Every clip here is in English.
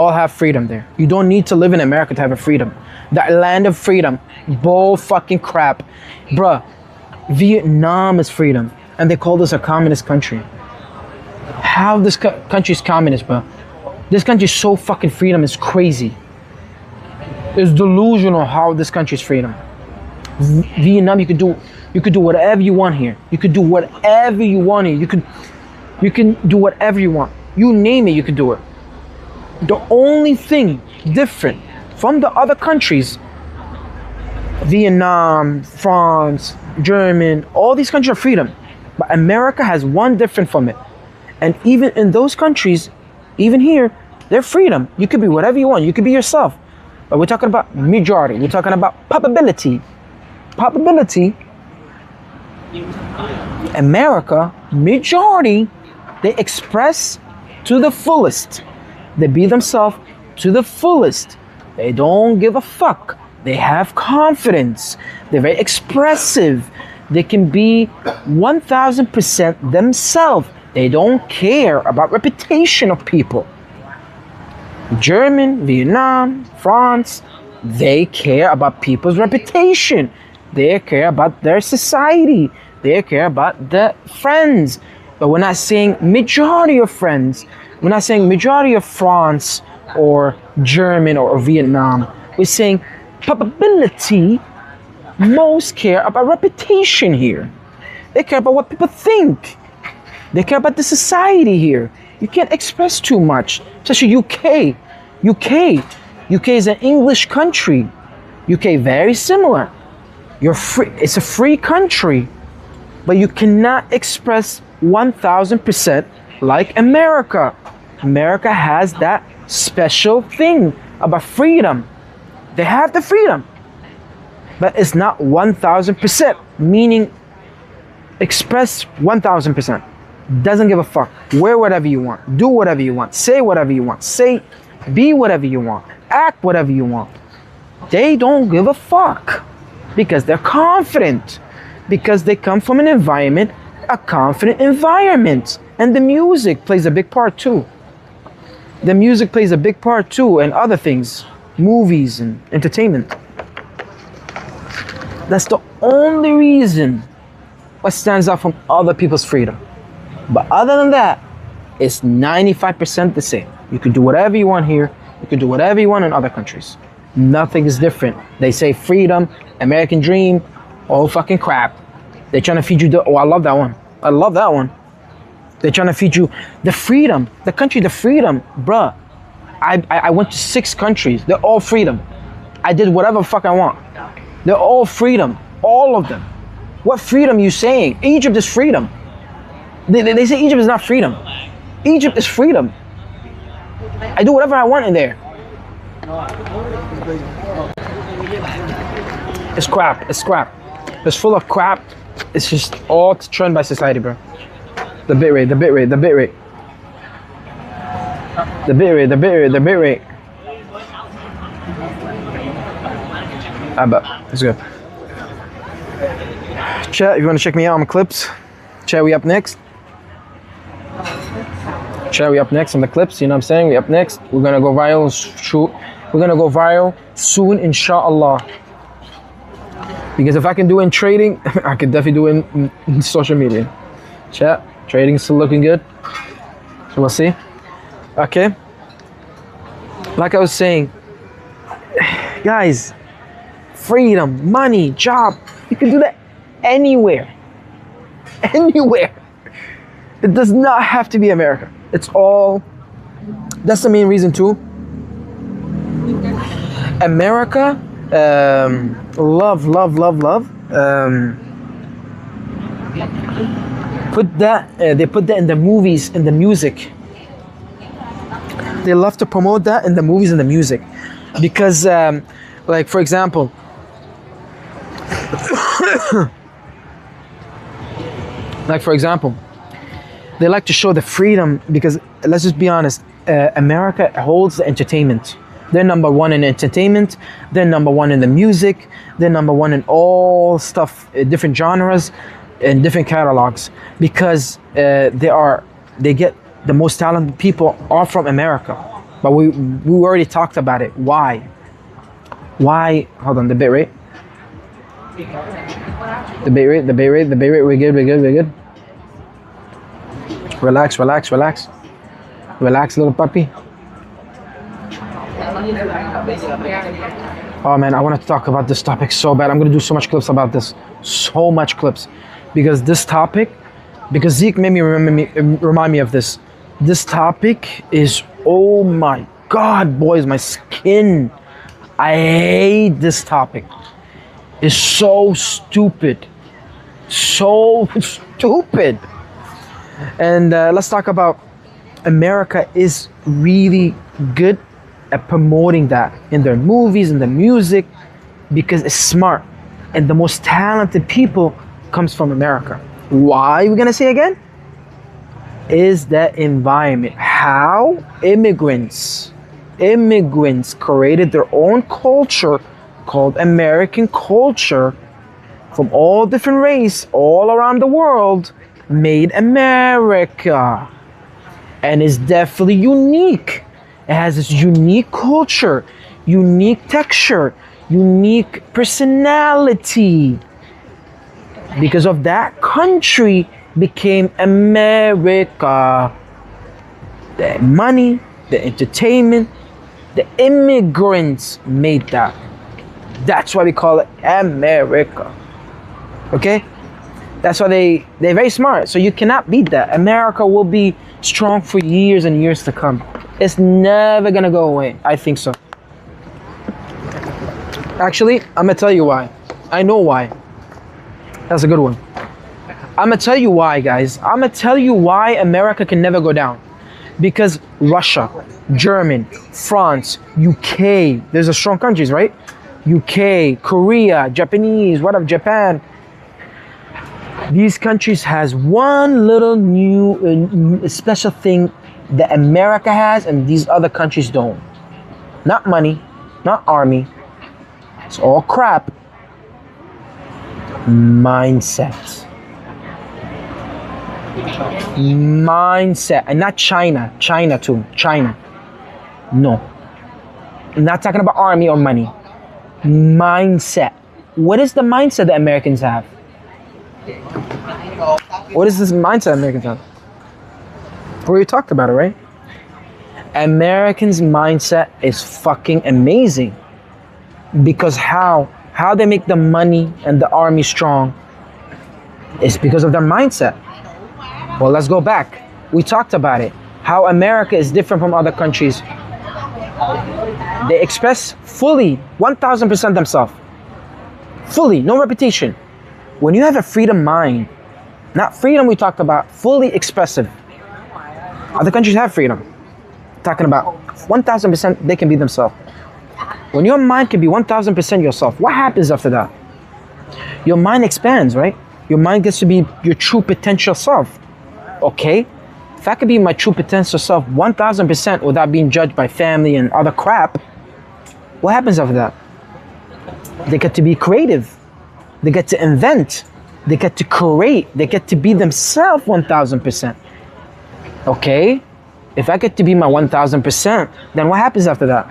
all have freedom there. You don't need to live in America to have a freedom. That land of freedom, bull fucking crap. Bruh, Vietnam is freedom, and they call this a communist country. How this country is communist, bro? This country is so fucking freedom, it's crazy. It's delusional how this country is freedom. Vietnam, you could do whatever you want here. You could do whatever you want here. You can do whatever you want. You name it, you can do it. The only thing different from the other countries, Vietnam, France, German, all these countries are freedom. But America has one different from it. And even in those countries, even here, they're freedom. You could be whatever you want. You could be yourself. But we're talking about majority. We're talking about probability. Probability, America, majority, they express to the fullest. They be themselves to the fullest. They don't give a fuck. They have confidence. They're very expressive. They can be 1000% themselves. They don't care about reputation of people. German, Vietnam, France, they care about people's reputation. They care about their society. They care about their friends. But we're not saying majority of friends. We're not saying majority of France or German or Vietnam. We're saying probability. Most care about reputation here. They care about what people think. They care about the society here. You can't express too much, especially UK. UK is an English country. UK very similar. You're free. It's a free country, but you cannot express 1000% like America. America has that special thing about freedom. They have the freedom, but it's not 1000%, meaning express 1000%. Doesn't give a fuck. Wear whatever you want. Do whatever you want. Say whatever you want. Be whatever you want. Act whatever you want. They don't give a fuck because they're confident. Because they come from an environment, a confident environment. And the music plays a big part too. The music plays a big part too, and other things, movies and entertainment. That's the only reason what stands out from other people's freedom. But other than that, it's 95% the same. You can do whatever you want here. You can do whatever you want in other countries. Nothing is different. They say freedom, American dream, all fucking crap. They're trying to feed you I love that one. I love that one. They're trying to feed you the freedom, the country, the freedom. Bruh, I went to 6 countries. They're all freedom. I did whatever the fuck I want. They're all freedom. All of them. What freedom you saying? Egypt is freedom. They say Egypt is not freedom. Egypt is freedom. I do whatever I want in there. It's crap. It's crap. It's full of crap. It's just all trend by society, bro. The bit rate. I bet. It's good. Chat, if you want to check me out on my clips. Chat, we up next. Chat, we up next on the clips. You know what I'm saying? We up next. We're gonna go viral. We're gonna go viral soon, inshallah. Because if I can do it in trading, I can definitely do it in social media. Chat, trading is still looking good. So we'll see. Okay. Like I was saying, guys, freedom, money, job, you can do that anywhere. Anywhere. It does not have to be America. It's all, that's the main reason too. America, love. Put that, they put that in the movies, in the music. They love to promote that in the movies and the music. Because, like for example, they like to show the freedom because, let's just be honest, America holds the entertainment. They're number one in entertainment. They're number one in the music. They're number one in all stuff, different genres and different catalogs, because they get the most talented people are from America. But we already talked about it. Why? Why? Hold on, the bit rate. The bit rate, the bit rate, the bit rate. We're good, we're good, we're good. Relax, relax, relax. Relax, little puppy. Oh man, I wanted to talk about this topic so bad. I'm gonna do so much clips about this. So much clips. Because this topic, because Zeke made me remind me of this. This topic is, oh my God, boys, my skin. I hate this topic. It's so stupid. So stupid. And let's talk about America is really good at promoting that in their movies and the music because it's smart. And the most talented people comes from America. Why, we're gonna say again? Is that environment. How immigrants created their own culture called American culture from all different race all around the world, made America. And it's definitely unique. It has this unique culture, unique texture, unique personality. Because of that, country became America. The money, the entertainment, the immigrants made that. That's why we call it America. Okay? That's why they're very smart. So you cannot beat that. America will be strong for years and years to come. It's never gonna go away. I think so. Actually, I'm gonna tell you why. I know why. That's a good one. I'm gonna tell you why, guys. I'm gonna tell you why America can never go down. Because Russia, German, France, UK, there's a strong countries, right? UK, Korea, Japanese, what of Japan? These countries has one little new special thing that America has and these other countries don't. Not money, not army. It's all crap. Mindset. Mindset. And not China. China too. China. No. I'm not talking about army or money. Mindset. What is the mindset that Americans have? What is this mindset Americans have? We already talked about it, right? Americans' mindset is fucking amazing. Because how they make the money and the army strong is because of their mindset. Well, let's go back. We talked about it. How America is different from other countries. They express fully, 1000% themselves. Fully, no repetition. When you have a freedom mind, not freedom we talked about, fully expressive. Other countries have freedom. Talking about 1000% they can be themselves. When your mind can be 1000% yourself, what happens after that? Your mind expands, right? Your mind gets to be your true potential self. Okay, if I could be my true potential self 1000% without being judged by family and other crap, what happens after that? They get to be creative. They get to invent. They get to create. They get to be themselves 1000%. Okay, if I get to be my 1000%, then what happens after that?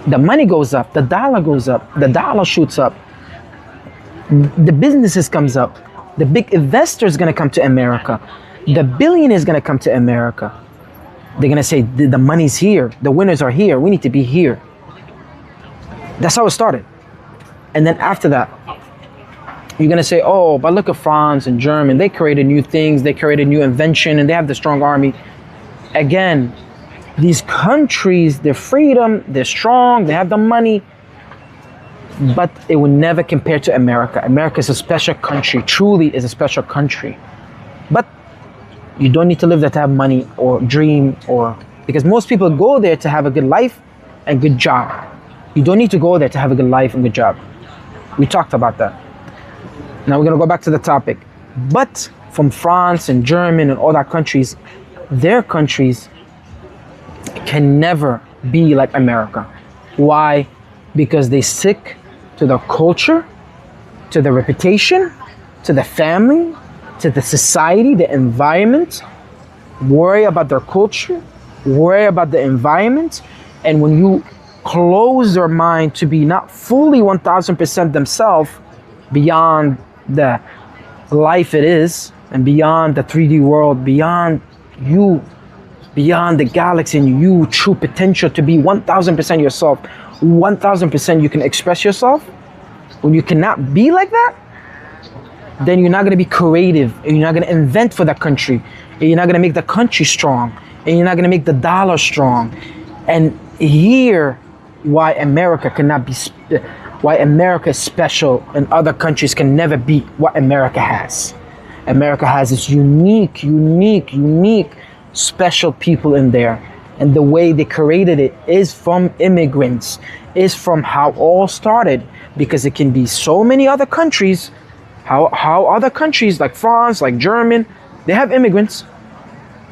The money goes up, the dollar goes up, the dollar shoots up, the businesses comes up, the big investor is gonna come to America, the billionaire is gonna come to America. They're gonna say, the money's here, the winners are here, we need to be here. That's how it started. And then after that, you're gonna say, oh, but look at France and Germany, they created new things, they created new invention, and they have the strong army. Again, these countries, their freedom, they're strong, they have the money, but it will never compare to America. America is a special country, truly is a special country. But you don't need to live there to have money or dream because most people go there to have a good life and good job. You don't need to go there to have a good life and good job. We talked about that. Now we're gonna go back to the topic. But from France and Germany and all that countries, their countries can never be like America. Why? Because they stick to the culture, to the reputation, to the family, to the society, the environment, worry about their culture, worry about the environment, and when you close their mind to be not fully 1000% themselves beyond the life it is, and beyond the 3D world, beyond you, beyond the galaxy, and you true potential to be 1000% yourself, 1000% you can express yourself. When you cannot be like that, then you're not going to be creative, and you're not going to invent for that country, and you're not going to make the country strong, and you're not going to make the dollar strong. And here, why America cannot be, why America is special and other countries can never beat what America has. America has this unique special people in there. And the way they created it is from immigrants, is from how all started, because it can be so many other countries, how other countries like France, like German, they have immigrants,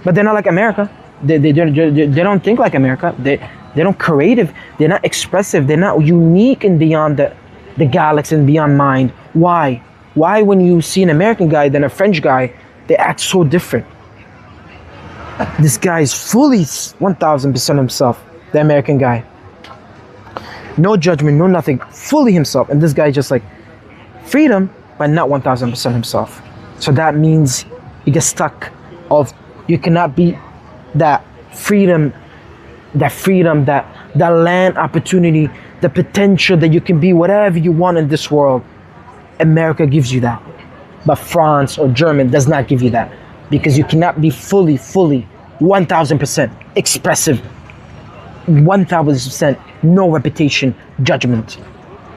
but they're not like America. They don't think like America. They don't creative. They're not expressive. They're not unique and beyond the galaxy and beyond mind. Why? Why when you see an American guy than a French guy, they act so different? This guy is fully 1000% himself, the American guy. No judgment, no nothing, fully himself. And this guy just like freedom, but not 1000% himself. So that means you get stuck of, you cannot be that freedom, that land opportunity, the potential that you can be whatever you want in this world. America gives you that, but France or German does not give you that, because you cannot be fully 1000% expressive, 1000% no reputation, judgment.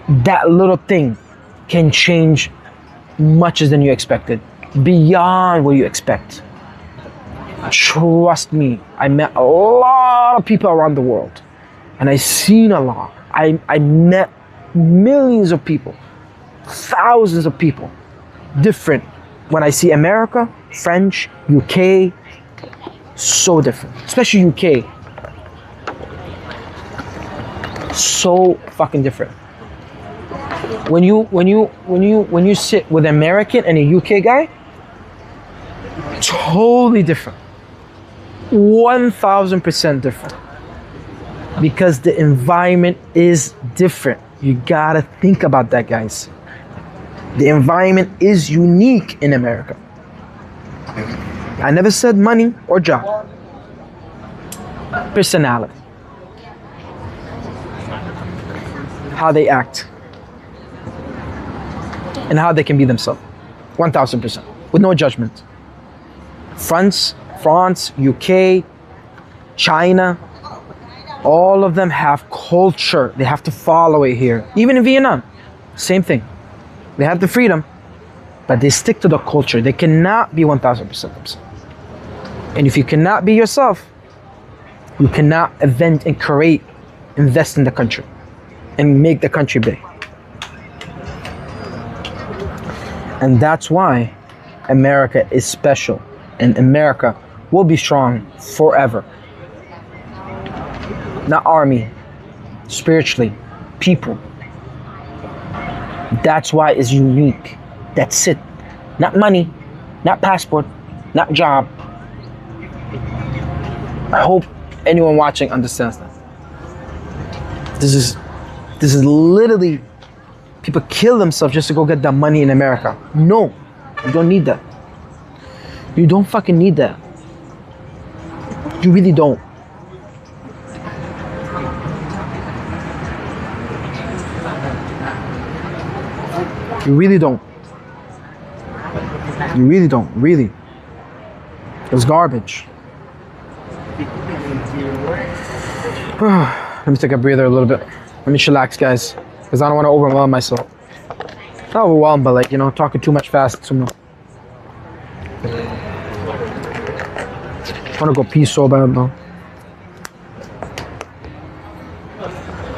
That little thing can change much than you expected, beyond what you expect. Trust me, I met a lot of people around the world, and I seen a lot. I met millions of people, thousands of people, different. When I see America, French, UK, so different, especially UK, so fucking different. When you sit with an American and a UK guy, totally different, 1000% different, because the environment is different. You gotta think about that, guys. The environment is unique in America. I never said money or job. Personality. How they act. And how they can be themselves. 1000%. With no judgment. France, UK, China, all of them have culture. They have to follow it here. Even in Vietnam, same thing. They have the freedom, but they stick to the culture. They cannot be 1000% themselves. And if you cannot be yourself, you cannot invent and create, invest in the country, and make the country big. And that's why America is special, and America will be strong forever. Not army, spiritually, people. That's why it's unique. That's it. Not money, not passport, not job. I hope anyone watching understands that. This is literally, people kill themselves just to go get that money in America. No, you don't need that. You don't fucking need that. You really don't. You really don't. You really don't. Really. It's garbage. Let me take a breather a little bit. Let me chillax, guys, because I don't want to overwhelm myself. Not overwhelmed, but like, talking too much fast. I want to go pee so bad, though.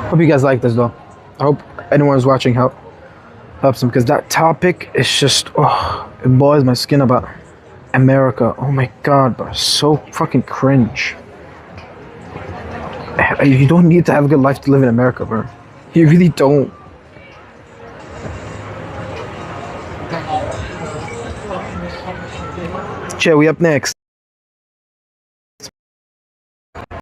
Hope you guys like this, though. I hope anyone who's watching helps them, because that topic is just, it boils my skin about America. Oh my God, bro, so fucking cringe. You don't need to have a good life to live in America, bro. You really don't. Che, we up next.